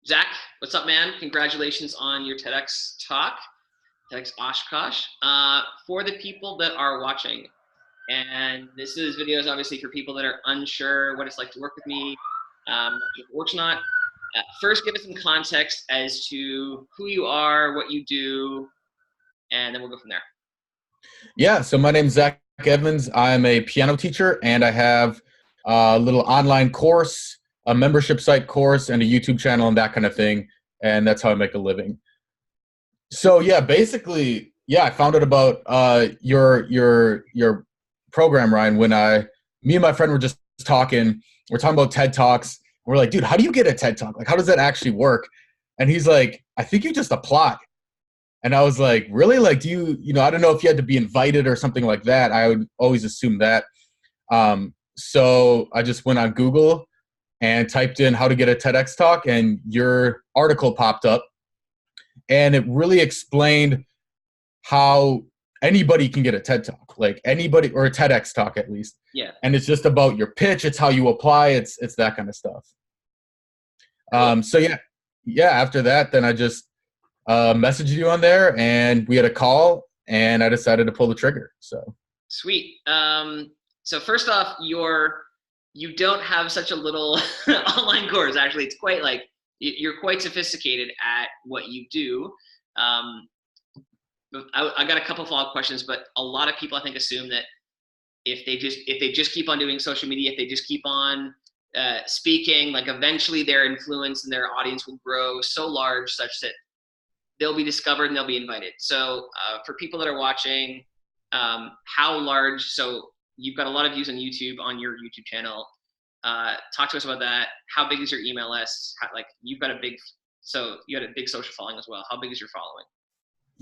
Zach, what's up, man? Congratulations on your TEDx talk, TEDxOshkosh. For the people that are watching, and this is videos obviously for people that are unsure what it's like to work with me, if it works or not. First, give us some context as to who you are, what you do, and then we'll go from there. Yeah, so my name's Zach Evans. I'm a piano teacher, and I have a little online course, a membership site course, and a YouTube channel and that kind of thing. And that's how I make a living. So yeah, basically, yeah, I found out about your program, Ryan, when me and my friend were just talking. We're talking about TED Talks. We're like, dude, how do you get a TED Talk? Like, how does that actually work? And he's like, I think you just apply. And I was like, really? Like, I don't know if you had to be invited or something like that. I would always assume that. So I just went on Google and typed in how to get a TEDx talk, and your article popped up. And it really explained how anybody can get a TED talk, like anybody, or a TEDx talk at least. Yeah. And it's just about your pitch. It's how you apply. It's that kind of stuff. Cool. So yeah. After that, then I just messaged you on there, and we had a call, and I decided to pull the trigger. So Sweet. So first off, you don't have such a little online course. Actually, it's quite like you're quite sophisticated at what you do. I got a couple follow-up questions, but a lot of people I think assume that if they just keep on doing social media, if they just keep on speaking, like eventually their influence and their audience will grow so large such that they'll be discovered and they'll be invited. So for people that are watching, how large? So you've got a lot of views on YouTube on your YouTube channel. Talk to us about that. How big is your email list? You had a big social following as well. How big is your following?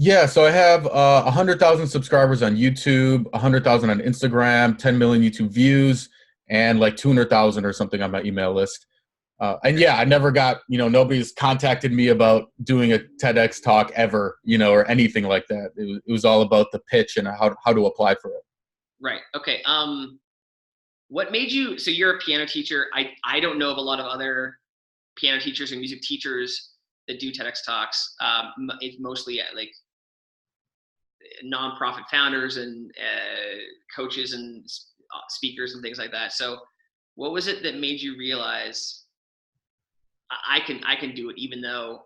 yeah, so I have 100,000 subscribers on YouTube, 100,000 on Instagram, 10 million YouTube views, and like 200,000 or something on my email list. And yeah, I never got, nobody's contacted me about doing a TEDx talk ever, or anything like that. It was all about the pitch and how to apply for it. Right. Okay. What made you? So you're a piano teacher. I don't know of a lot of other piano teachers and music teachers that do TEDx talks. It's mostly like nonprofit founders and coaches and speakers and things like that. So, what was it that made you realize I can do it, even though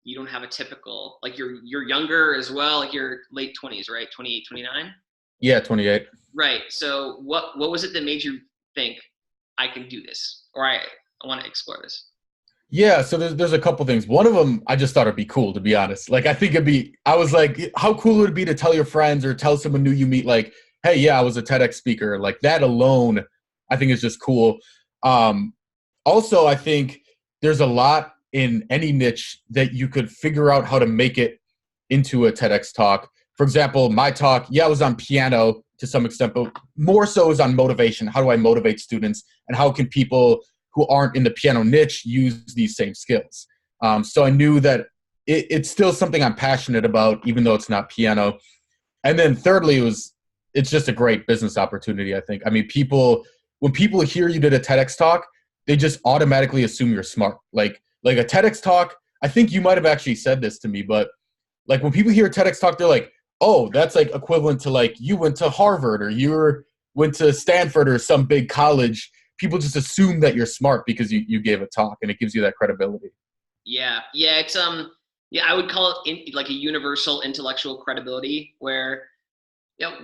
you don't have a typical, like you're younger as well, like you're late 20s, right? 28, 29? Yeah, 28. Right. So what was it that made you think I can do this, or I want to explore this? Yeah, so there's a couple things. One of them, I just thought it'd be cool, to be honest. Like, I was like, how cool would it be to tell your friends or tell someone new you meet, like, hey, yeah, I was a TEDx speaker. Like, that alone, I think is just cool. Also, I think there's a lot in any niche that you could figure out how to make it into a TEDx talk. For example, my talk, yeah, it was on piano to some extent, but more so is on motivation. How do I motivate students, and how can people who aren't in the piano niche use these same skills? So I knew that it's still something I'm passionate about, even though it's not piano. And then thirdly, it's just a great business opportunity, I think. I mean, when people hear you did a TEDx talk, they just automatically assume you're smart. Like a TEDx talk, I think you might have actually said this to me, but like when people hear TEDx talk, they're like, oh, that's like equivalent to like you went to Harvard or went to Stanford or some big college. People just assume that you're smart because you gave a talk, and it gives you that credibility. Yeah, it's yeah, I would call it like a universal intellectual credibility, where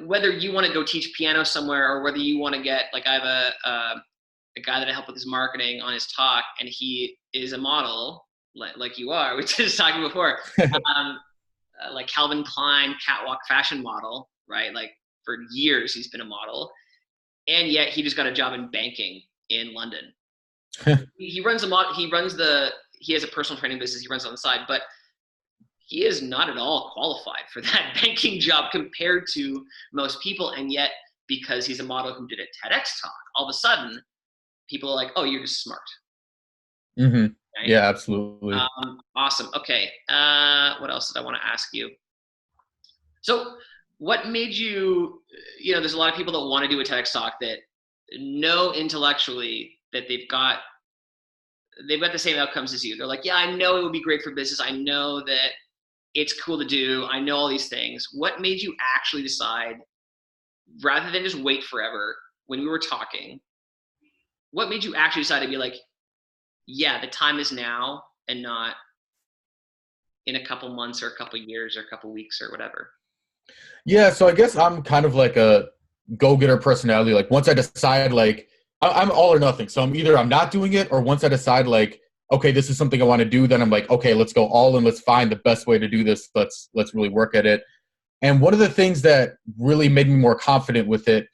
whether you want to go teach piano somewhere or whether you want to get, like, I have a guy that I help with his marketing on his talk, and he is a model like you are, which is talking before, like Calvin Klein catwalk fashion model, right? Like for years he's been a model, and yet he just got a job in banking in London. He runs a mod. He has a personal training business he runs on the side, but he is not at all qualified for that banking job compared to most people. And yet, because he's a model who did a TEDx talk, all of a sudden people are like, "Oh, you're just smart." Mm-hmm. Right? Yeah, absolutely. Awesome. Okay. What else did I want to ask you? So, what made you? There's a lot of people that want to do a TEDx talk that know intellectually that they've got they've got the same outcomes as you. They're like, yeah, I know it would be great for business. I know that it's cool to do. I know all these things. What made you actually decide, rather than just wait forever when we were talking, what made you actually decide to be like, yeah, the time is now and not in a couple months or a couple years or a couple weeks or whatever? Yeah, so I guess I'm kind of like a go-getter personality. Like once I decide, like I'm all or nothing. So I'm not doing it, or once I decide, like, okay, this is something I want to do, then I'm like, okay, let's go all in. Let's find the best way to do this. Let's really work at it. And one of the things that really made me more confident with it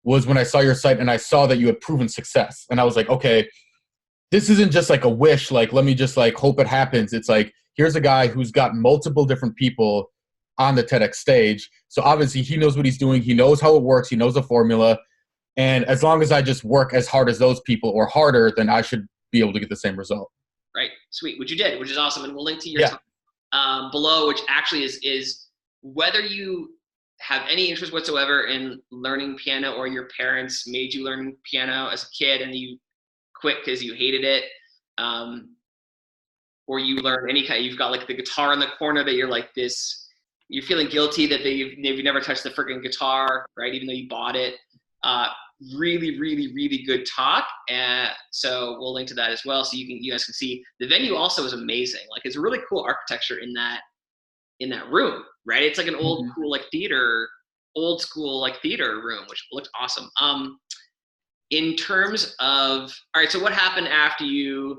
was when I saw your site and I saw that you had proven success. And I was like, okay, this isn't just like a wish, like let me just like hope it happens. It's like, here's a guy who's got multiple different people on the TEDx stage. So obviously he knows what he's doing. He knows how it works. He knows the formula. And as long as I just work as hard as those people or harder, then I should be able to get the same result. Right. Sweet. Which you did, which is awesome. And we'll link to your talk below, which actually is whether you have any interest whatsoever in learning piano, or your parents made you learn piano as a kid and you quit because you hated it, or you learn any kind, you've got like the guitar in the corner that you're like this, you're feeling guilty that they've never touched the freaking guitar, right? Even though you bought it. Really, really, really good talk. And so we'll link to that as well. So you guys can see the venue also is amazing. Like it's really cool architecture in that room, right? It's like an old cool, like old school, like theater room, which looked awesome. In terms of, all right, so what happened after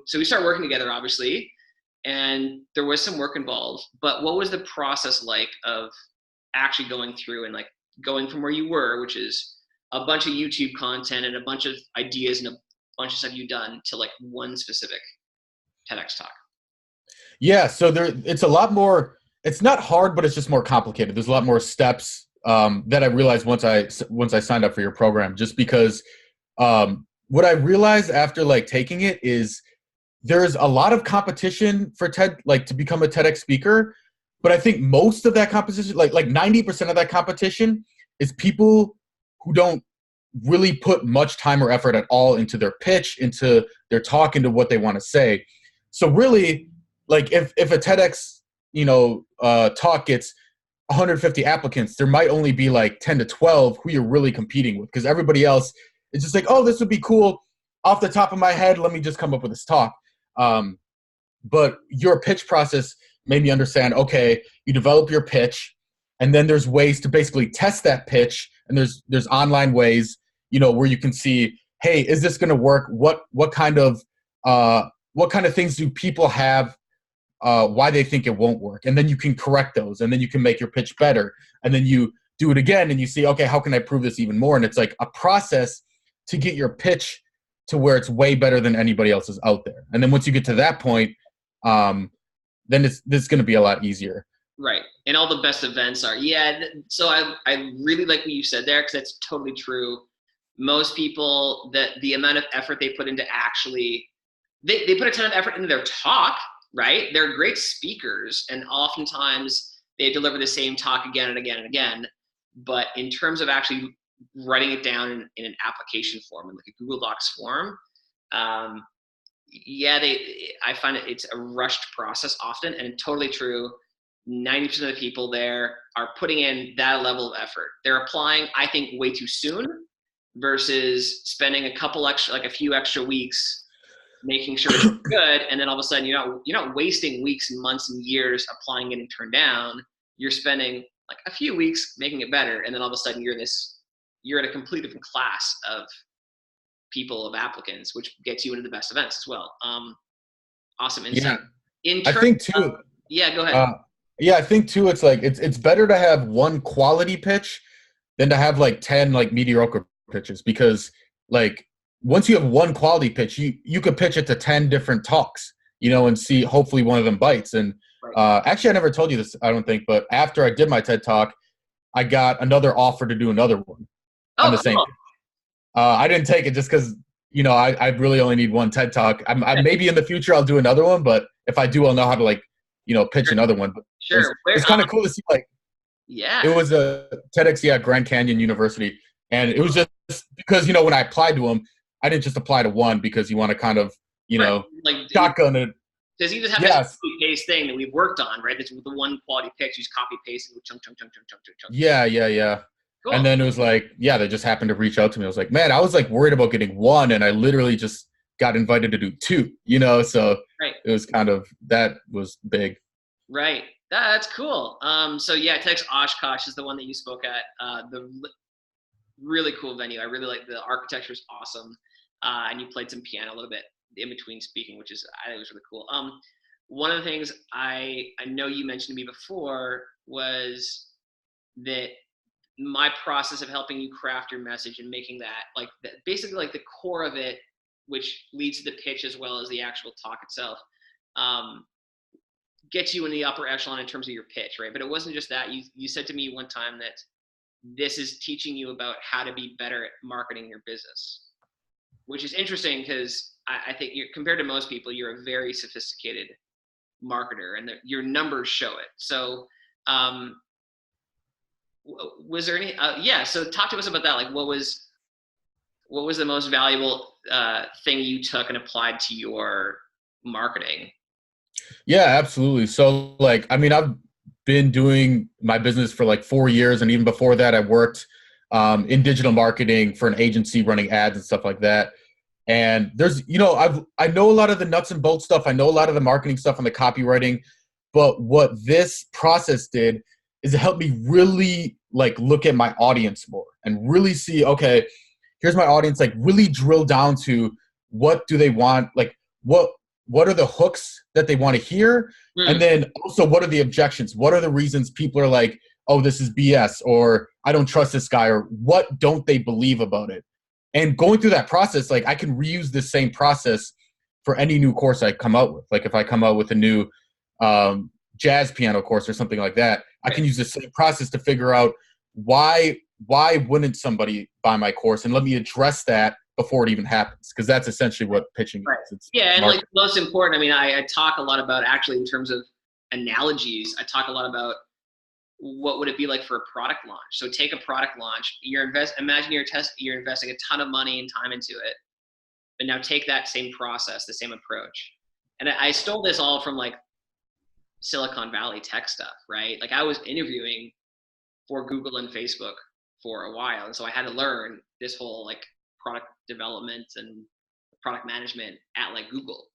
so we started working together, obviously, and there was some work involved, but what was the process like of actually going through and like going from where you were, which is a bunch of YouTube content and a bunch of ideas and a bunch of stuff you've done, to like one specific TEDx talk? Yeah, so it's a lot more, it's not hard, but it's just more complicated. There's a lot more steps that I realized once I signed up for your program, just because what I realized after like taking it is there's a lot of competition for TED, like to become a TEDx speaker. But I think most of that competition, like 90% of that competition, is people who don't really put much time or effort at all into their pitch, into their talk, into what they want to say. So really, like if a TEDx, talk gets 150 applicants, there might only be like 10 to 12 who you're really competing with, because everybody else is just like, oh, this would be cool. Off the top of my head, let me just come up with this talk. But your pitch process made me understand, okay, you develop your pitch, and then there's ways to basically test that pitch. And there's online ways, where you can see, hey, is this going to work? What kind of things do people have? Why they think it won't work, and then you can correct those, and then you can make your pitch better, and then you do it again, and you see, okay, how can I prove this even more? And it's like a process to get your pitch to where it's way better than anybody else's out there. And then once you get to that point, then it's going to be a lot easier. Right. And all the best events are, so I really like what you said there, because that's totally true. Most people, that the amount of effort they put into actually, they put a ton of effort into their talk, right? They're great speakers, and oftentimes they deliver the same talk again and again and again. But in terms of actually writing it down in an application form, in like a Google Docs form, I find it's a rushed process often, and totally true. 90% of the people there are putting in that level of effort. They're applying, I think, way too soon, versus spending a few extra weeks making sure it's good, and then all of a sudden you're not wasting weeks and months and years applying, getting turned down. You're spending like a few weeks making it better, and then all of a sudden you're in a completely different class of people, of applicants, which gets you into the best events as well. Awesome insight. Yeah. I think too. Go ahead. I think too. It's like it's better to have one quality pitch than to have like 10 like mediocre pitches, because like once you have one quality pitch, you could pitch it to 10 different talks, and see hopefully one of them bites. And actually, I never told you this, I don't think, but after I did my TED talk, I got another offer to do another one on the same pitch. I didn't take it just because I really only need one TED talk. I maybe in the future I'll do another one, but if I do, I'll know how to pitch another one. But it's kind of cool to see, it was a TEDx, Grand Canyon University. And it was just because, when I applied to them, I didn't just apply to one, because you want to kind of Right. Like, shotgun it. does he just have this copy paste thing that we've worked on, right? That's with the one quality pitch, he's copy pasting with chunk. Yeah. Cool. And then it was like, they just happened to reach out to me. I was like, man, I was like worried about getting one, and I literally just got invited to do two, so It was kind of, that was big. Right. That's cool. So yeah, TEDxOshkosh is the one that you spoke at. Really cool venue. I really like the architecture is awesome. And you played some piano a little bit in between speaking, which I think was really cool. One of the things I know you mentioned to me before was that my process of helping you craft your message and making that basically like the core of it, which leads to the pitch as well as the actual talk itself, gets you in the upper echelon in terms of your pitch, right? But it wasn't just that. You said to me one time that this is teaching you about how to be better at marketing your business, which is interesting because I think compared to most people, you're a very sophisticated marketer, and your numbers show it. So was there any so talk to us about that. Like, what was the most valuable thing you took and applied to your marketing? Yeah, absolutely. So I've been doing my business for like 4 years, and even before that I worked in digital marketing for an agency running ads and stuff like that. And there's, I know a lot of the nuts and bolts stuff. I know a lot of the marketing stuff and the copywriting, but what this process did is it helped me really look at my audience more and really see, okay, here's my audience, really drill down to what do they want? What are the hooks that they want to hear? And then also, what are the objections? What are the reasons people are like, oh, this is BS, or I don't trust this guy, or what don't they believe about it? And going through that process, I can reuse this same process for any new course I come out with. If I come out with a new jazz piano course or something like that, I can use the same process to figure out why wouldn't somebody buy my course, and let me address that before it even happens, because that's essentially what pitching is. And marketing. Most important, I talk a lot about, actually, in terms of analogies, I talk a lot about what would it be like for a product launch. So take a product launch, imagine you're investing a ton of money and time into it, and now take that same process, the same approach. And I stole this all from Silicon Valley tech stuff, right? I was interviewing for Google and Facebook for a while, and so I had to learn this whole product development and product management at Google.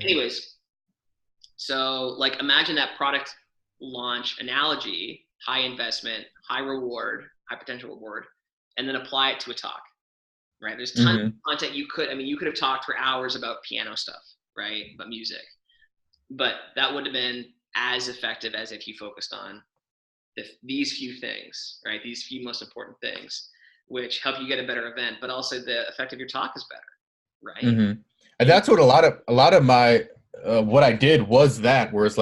Anyways, so imagine that product launch analogy, high investment, high reward, high potential reward, and then apply it to a talk, right? There's tons of content you could have talked for hours about piano stuff, right? About music, but that would have been as effective as if you focused on these few things, right? These few most important things, which help you get a better event, but also the effect of your talk is better, right? And that's what a lot of my what I did was that, where it's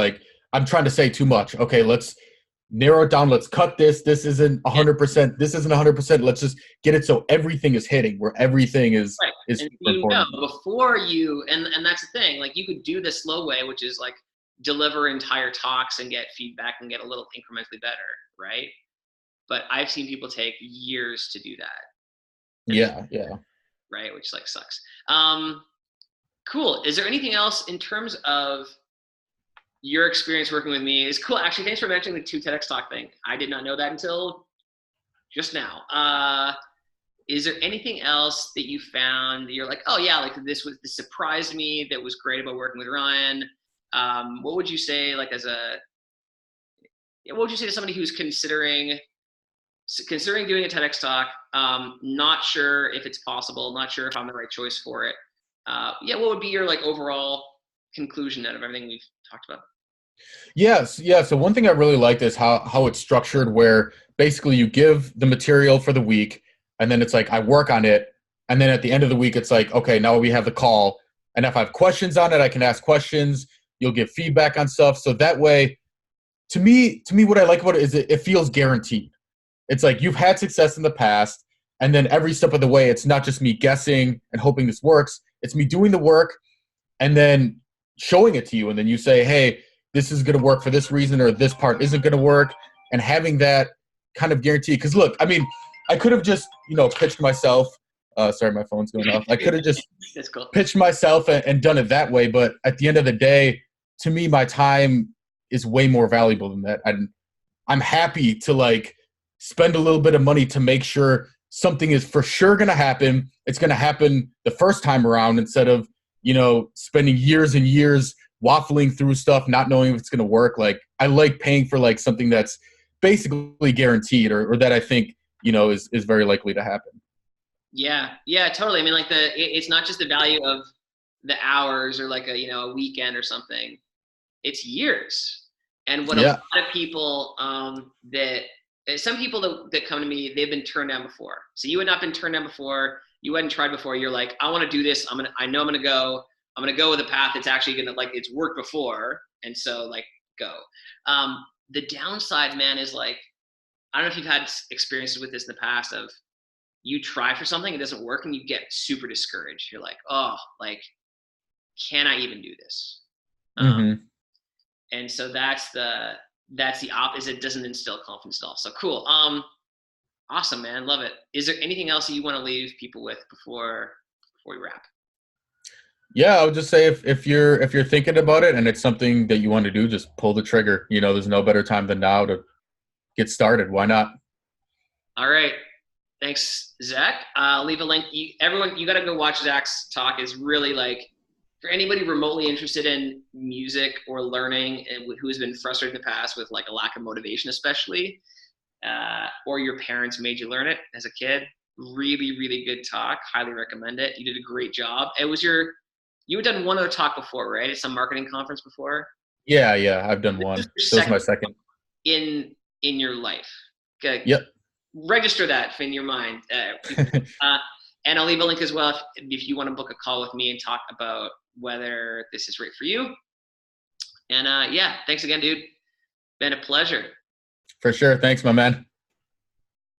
I'm trying to say too much. Okay, let's narrow it down. Let's cut this. This isn't 100%. This isn't 100%. Let's just get it so everything is hitting, where everything is is super important. Before you, and that's the thing. You could do the slow way, which is deliver entire talks and get feedback and get a little incrementally better, right? But I've seen people take years to do that. Yeah. Right, which sucks. Cool. Is there anything else in terms of your experience working with me? Is cool. Actually, thanks for mentioning the 2 TEDx Talk thing. I did not know that until just now. Is there anything else that you found that you're oh yeah, this surprised me, that was great about working with Ryan? What would you say what would you say to somebody who's considering doing a TEDx Talk, not sure if it's possible, not sure if I'm the right choice for it? What would be your overall conclusion out of everything we've talked about? Yes. Yeah. So one thing I really liked is how it's structured, where basically you give the material for the week, and then it's I work on it. And then at the end of the week, it's okay, now we have the call. And if I have questions on it, I can ask questions. You'll give feedback on stuff. So that way, to me, what I like about it is it feels guaranteed. It's you've had success in the past, and then every step of the way, it's not just me guessing and hoping this works. It's me doing the work and then showing it to you. And then you say, hey, this is going to work for this reason, or this part isn't going to work. And having that kind of guarantee. Because look, I could have just, pitched myself Sorry, my phone's going off. I could have just That's cool. pitched myself and done it that way. But at the end of the day, to me, my time is way more valuable than that. I'm happy to like spend a little bit of money to make sure something is for sure going to happen. It's going to happen the first time around instead of, spending years and years waffling through stuff, not knowing if it's going to work. Like I like paying for like something that's basically guaranteed or that I think, is very likely to happen. Yeah, totally. I mean, like it's not just the value of the hours or like a weekend or something. It's years. And what a lot of people some people that come to me, they've been turned down before. So you had not been turned down before. You hadn't tried before. You're like, I want to do this. I know I'm going to go. I'm going to go with a path that's actually going to like, it's worked before. And so like, go. The downside, man, is like, I don't know if you've had experiences with this in the past of you try for something, it doesn't work and you get super discouraged. You're like, oh, like, can I even do this? And so that's the opposite. It doesn't instill confidence at all. So cool. Awesome, man. Love it. Is there anything else that you want to leave people with before we wrap? Yeah, I would just say if you're thinking about it and it's something that you want to do, just pull the trigger. There's no better time than now to get started. Why not? All right. Thanks, Zach. I'll leave a link. Everyone, you got to go watch Zach's talk. Is really like, for anybody remotely interested in music or learning and who has been frustrated in the past with like a lack of motivation, especially, or your parents made you learn it as a kid, really, really good talk. Highly recommend it. You did a great job. You had done one other talk before, right? At some marketing conference before? Yeah, I've done one. This was my second. In your life. Okay. Yep. Register that in your mind. And I'll leave a link as well if you want to book a call with me and talk about whether this is right for you. And yeah, thanks again, dude. Been a pleasure. For sure. Thanks, my man.